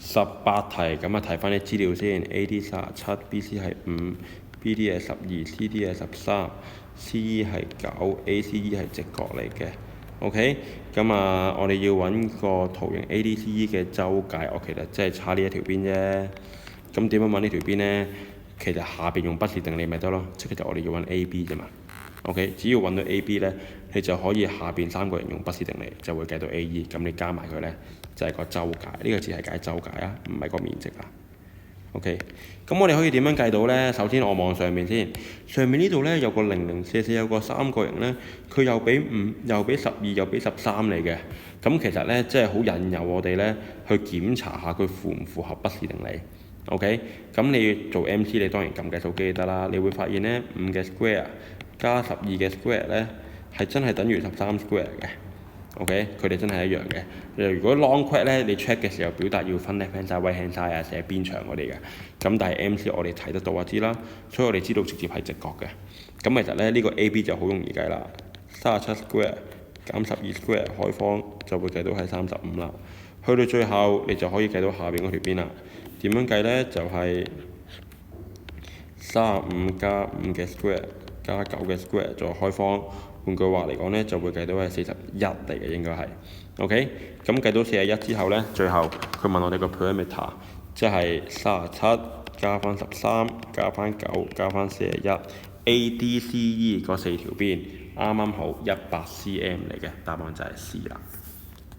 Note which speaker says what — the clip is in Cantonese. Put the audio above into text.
Speaker 1: 18題，咁啊睇翻啲資料先。AD 37 ，BC 係5，BD 係12，CD 係13，CE 係9，ACE 係直角嚟嘅。OK，咁啊，我哋要揾個圖形 ADCE 嘅周界，我其實即係差呢一條邊啫。咁點樣揾呢條邊呢？其實下邊用畢氏定理咪得咯，即係其實我哋要揾 AB 啫嘛。OK， 只要揾到 AB 呢，你就可以下邊三個人用畢氏定理就會計到 AE，咁你加埋佢呢，就係個周界。呢個字係解周界啊，唔係個面積啊。OK，咁我哋可以點樣計到呢？首先我望上面先，上面呢度呢，有個0044有個三角形呢，佢又俾5，又俾12，又俾13嚟嘅。咁其實呢，即係好引誘我哋呢去檢查下佢符唔符合畢氏定理。OK，咁你做 MC 你當然撳計數機得啦。你會發現呢，5嘅 square 加12嘅 square 呢，係真係等於13 square 嘅。OK， 佢哋真係一樣嘅。如果 long quad 咧，你 check 嘅時候表達要分 left hand side、right hand side 啊，寫邊長嗰啲嘅。咁但係 MC 我哋睇得到就知啦，所以我哋知道直接係直角嘅。咁其實咧呢個 AB 就好容易計啦，37 square 減12 square 開方就會計到係35啦。去到最後你就可以計到下邊嗰條邊啦。點樣計呢？就係35加5嘅 square 加9嘅 square 再開方。換句話嚟講呢，就會計到係41嚟嘅，應該係。OK，咁計到41之後呢，最後佢問我哋個 perimeter， 即係37加翻13加翻9加翻41，ADCE 嗰4條邊啱啱好100 cm 嚟嘅，答案就係 C 啦。